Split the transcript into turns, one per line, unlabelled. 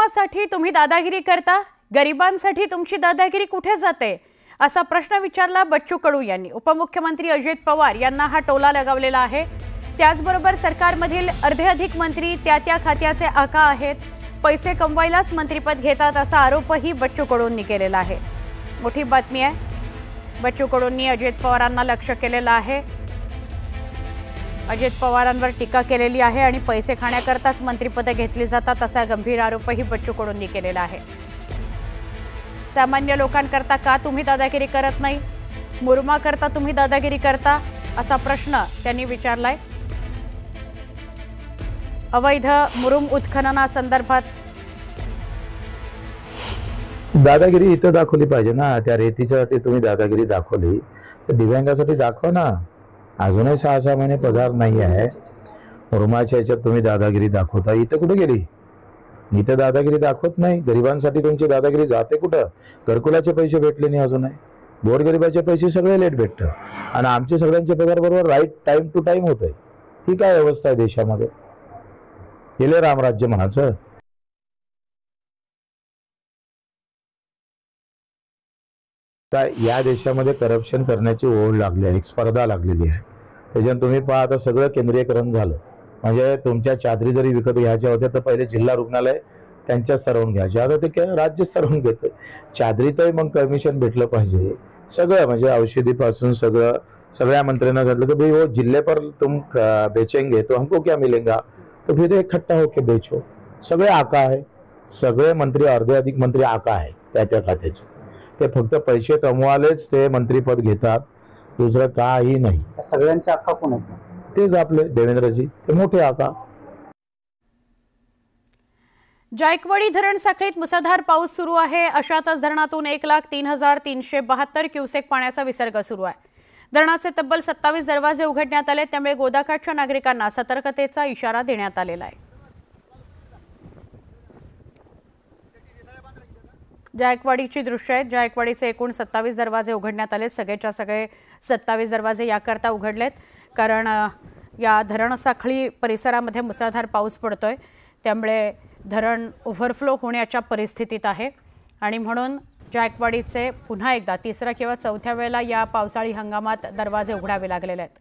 मुरुमासाठी तुम्ही दादागिरी करता, गरिबांसाठी तुमची दादागिरी कुठे जाते असा प्रश्न विचारला बच्चू कडू यांनी। उपमुख्यमंत्री अजित पवार यांना हा टोला लगावलेला आहे। त्याचबरोबर सरकारमधील अर्धे अधिक मंत्री त्या खात्याचे आका आहेत, पैसे कमवायलाच मंत्रिपद घेतात असा आरोपही बच्चू कडूंनी केलेला आहे। मोठी बातमी आहे, बच्चू कडूंनी अजित पवारांना लक्ष्य केलेलं आहे। अजित पवारांवर टीका केलेली आहे आणि पैसे खाण्याकरताच मंत्रिपद घेतली जातात असा गंभीर आरोपही बच्चू कडूंनी केलेला आहे। सामान्य लोकांकरता का तुम्ही दादागिरी करत नाही, मुरुमा करता तुम्ही दादागिरी करता असा प्रश्न त्यांनी विचारलाय। अवैध मुरुम उत्खननासंदर्भात
दादागिरी इथं दाखवली पाहिजे ना। त्या रेतीच्यासाठी तुम्ही दादागिरी दाखवली तर दिव्यांगासाठी दाखवा ना। अजूनही 6 महिने पगार नाही आहे, मुरुमाच्या याच्यात तुम्ही दादागिरी दाखवता, इथं कुठे गेली? इथं दादागिरी दाखवत नाही। गरिबांसाठी तुमची दादागिरी जाते कुठं? घरकुलाचे पैसे भेटले नाही अजूनही, गोरगरिबाचे पैसे सगळे लेट भेटतं आणि आमचे सगळ्यांचे पगार बरोबर राईट टाइम टू टाइम होत आहे। ही काय व्यवस्था आहे देशामध्ये? गेले रामराज्य म्हणायचं। काय या देशामध्ये करप्शन करण्याची ओढ लागली आहे, एक स्पर्धा लागलेली आहे। त्याच्यात तुम्ही पहा आता सगळं केंद्रीयकरण झालं, म्हणजे तुमच्या चादरी जरी विकत घ्यायच्या होत्या तर पहिले जिल्हा रुग्णालय त्यांच्या स्तरावरून घ्यायचे, आता ते काय राज्य स्तरावरून घेतलं। चादरीतही मग कमिशन भेटलं पाहिजे सगळं, म्हणजे औषधीपासून सगळं सगळ्या मंत्र्यांना घडलं की भाई वो जिले पर तुम बेचेंगे तो हमको क्या मिलेगा, तो फिर इकट्ठा होके बेचो। सगळे आका आहे, सगळे मंत्री अर्धे अधिक मंत्री आका आहे त्या खात्याचे। ते फक्त पैसे कमवालेच ते मंत्रीपद घेतात, दुसरं काही नाही।
सगळ्यांचे आका कोण आहेत?
तेच आपले देवेंद्रजी, ते मोठे आका।
जायकवाडी धरण साखळीत मुसळधार पाऊस सुरू आहे। अशातच धरणातून 1,03,372 क्युसेक पाण्याचा विसर्ग सुरू आहे। धरणाचे तब्बल 27 दरवाजे उघडण्यात आले, त्यामुळे गोदाकाठच्या नागरिकांना सतर्कतेचा इशारा देण्यात आलेला आहे। जायकवाडीची दृश्य आहेत। जायकवाडीचे एकूण 27 दरवाजे उघडण्यात आले। सगळेच्या सगळे 27 दरवाजे याकरता उघडलेत कारण या धरण साखळी परिसरामध्ये मुसळधार पाऊस पडतोय, त्यामुळे धरण ओव्हरफ्लो होण्याच्या परिस्थितीत आहे आणि म्हणून जायकवाडीचे पुन्हा एकदा 3ऱ्या किंवा 4थ्या वेळेला या पावसाळी हंगामात दरवाजे उघडावे लागलेले आहेत।